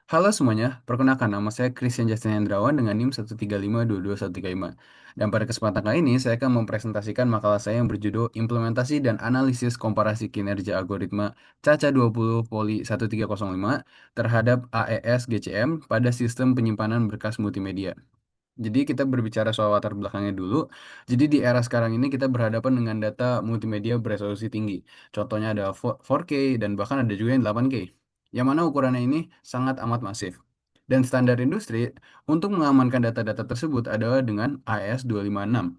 Halo semuanya, perkenalkan nama saya Christian Justin Hendrawan dengan NIM 1352215. Dan pada kesempatan kali ini, saya akan mempresentasikan makalah saya yang berjudul Implementasi dan Analisis Komparasi Kinerja Algoritma CACA 20 Poli 1305 terhadap AES GCM pada sistem penyimpanan berkas multimedia. Jadi kita berbicara soal latar belakangnya dulu. Jadi di era sekarang ini kita berhadapan dengan data multimedia beresolusi tinggi. Contohnya ada 4K dan bahkan ada juga yang 8K. Yang mana ukurannya ini sangat amat masif. Dan standar industri untuk mengamankan data-data tersebut adalah dengan AES 256.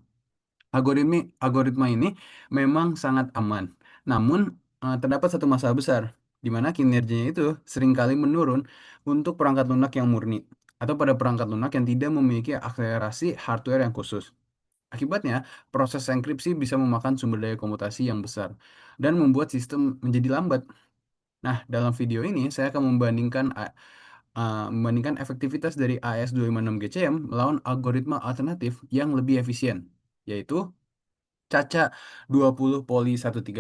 Algoritma ini memang sangat aman. Namun terdapat satu masalah besar di mana kinerjanya itu seringkali menurun untuk perangkat lunak yang murni atau pada perangkat lunak yang tidak memiliki akselerasi hardware yang khusus. Akibatnya, proses enkripsi bisa memakan sumber daya komputasi yang besar dan membuat sistem menjadi lambat. Nah, dalam video ini saya akan membandingkan efektivitas dari AES 256 GCM melawan algoritma alternatif yang lebih efisien, yaitu CACA 20 Poli 1305,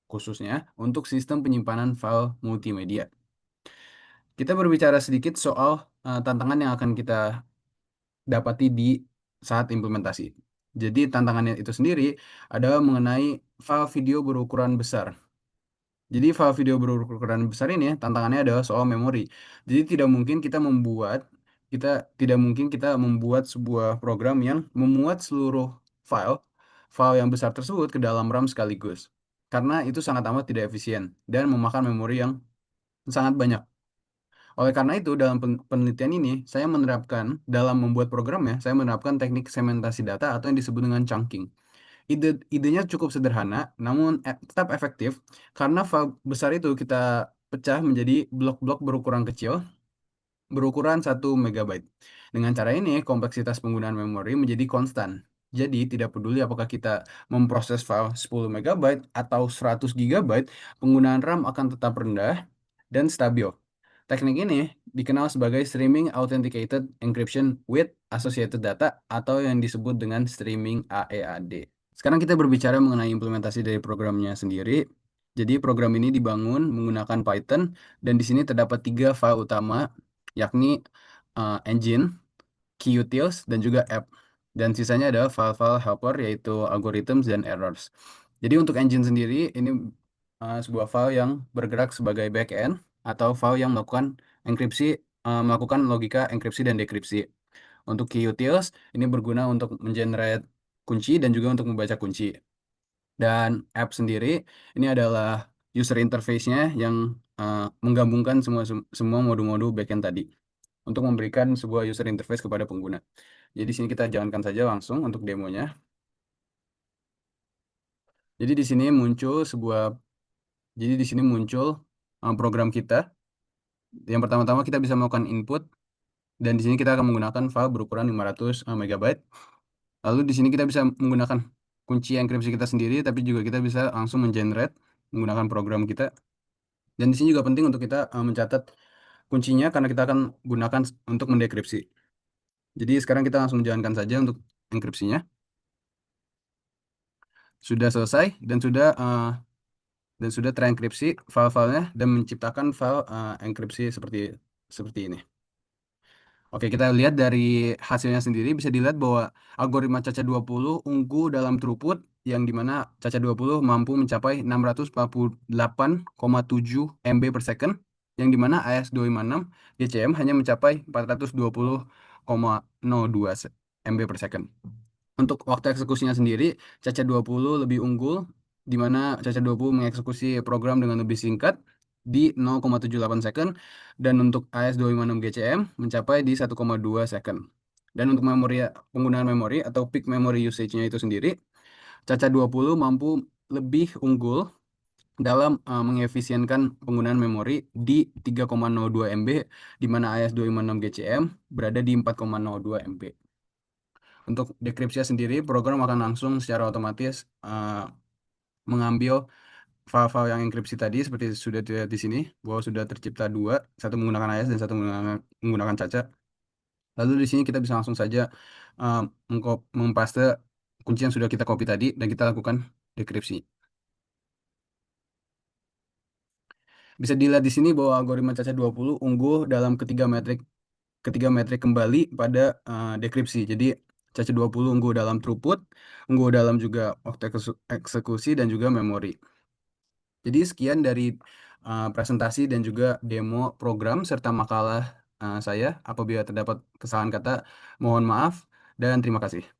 khususnya untuk sistem penyimpanan file multimedia. Kita berbicara sedikit soal tantangan yang akan kita dapati di saat implementasi. Jadi tantangannya itu sendiri adalah mengenai file video berukuran besar. Jadi file video berukuran besar ini tantangannya adalah soal memori. Jadi kita tidak mungkin kita membuat sebuah program yang memuat seluruh file file yang besar tersebut ke dalam RAM sekaligus. Karena itu sangat amat tidak efisien dan memakan memori yang sangat banyak. Oleh karena itu, dalam penelitian ini, dalam membuat programnya, saya menerapkan teknik segmentasi data atau yang disebut dengan chunking. Idenya cukup sederhana, namun tetap efektif karena file besar itu kita pecah menjadi blok-blok berukuran kecil, berukuran 1 MB. Dengan cara ini, kompleksitas penggunaan memori menjadi konstan. Jadi, tidak peduli apakah kita memproses file 10 MB atau 100 GB, penggunaan RAM akan tetap rendah dan stabil. Teknik ini dikenal sebagai Streaming Authenticated Encryption with Associated Data atau yang disebut dengan Streaming AEAD. Sekarang kita berbicara mengenai implementasi dari programnya sendiri. Jadi program ini dibangun menggunakan Python dan di sini terdapat 3 file utama, yakni engine, QUtils, dan juga app. Dan sisanya adalah file-file helper yaitu algorithms dan errors. Jadi untuk engine sendiri ini sebuah file yang bergerak sebagai backend atau file yang melakukan logika enkripsi dan dekripsi. Untuk QUtils ini berguna untuk mengenerate kunci dan juga untuk membaca kunci. Dan app sendiri ini adalah user interface-nya yang menggabungkan semua modul-modul backend tadi untuk memberikan sebuah user interface kepada pengguna. Jadi di sini kita jalankan saja langsung untuk demonya. Jadi di sini muncul sebuah jadi di sini muncul program kita. Yang pertama-tama kita bisa melakukan input dan di sini kita akan menggunakan file berukuran 500 MB. Lalu di sini kita bisa menggunakan kunci enkripsi kita sendiri, tapi juga kita bisa langsung mengenerate menggunakan program kita. Dan di sini juga penting untuk kita mencatat kuncinya karena kita akan gunakan untuk mendekripsi. Jadi sekarang kita langsung menjalankan saja untuk enkripsinya. Sudah selesai dan sudah terenkripsi file-filenya dan menciptakan file enkripsi seperti seperti ini. Oke, kita lihat dari hasilnya sendiri bisa dilihat bahwa algoritma Caca 20 unggul dalam throughput yang dimana Caca 20 mampu mencapai 648,7 MB per second, yang dimana AS256 GCM hanya mencapai 420,02 MB per second. Untuk waktu eksekusinya sendiri, Caca 20 lebih unggul, di mana Caca 20 mengeksekusi program dengan lebih singkat di 0,78 second, dan untuk AS256 GCM mencapai di 1,2 second. Dan untuk penggunaan memori atau peak memory usage-nya itu sendiri, Caca 20 mampu lebih unggul dalam mengefisienkan penggunaan memori di 3,02 MB, di mana AS256 GCM berada di 4,02 MB. Untuk dekripsi sendiri, program akan langsung secara otomatis mengambil file-file yang enkripsi tadi seperti sudah dilihat di sini bahwa sudah tercipta dua, satu menggunakan AES dan satu menggunakan Caca. Lalu di sini kita bisa langsung saja uh, mempaste kunci yang sudah kita copy tadi dan kita lakukan dekripsi. Bisa dilihat di sini bahwa algoritma Caca 20 unggul dalam ketiga metrik kembali pada dekripsi. Jadi Caca 20 unggul dalam throughput, unggul dalam juga waktu eksekusi dan juga memori. Jadi sekian dari presentasi dan juga demo program serta makalah saya. Apabila terdapat kesalahan kata, mohon maaf dan terima kasih.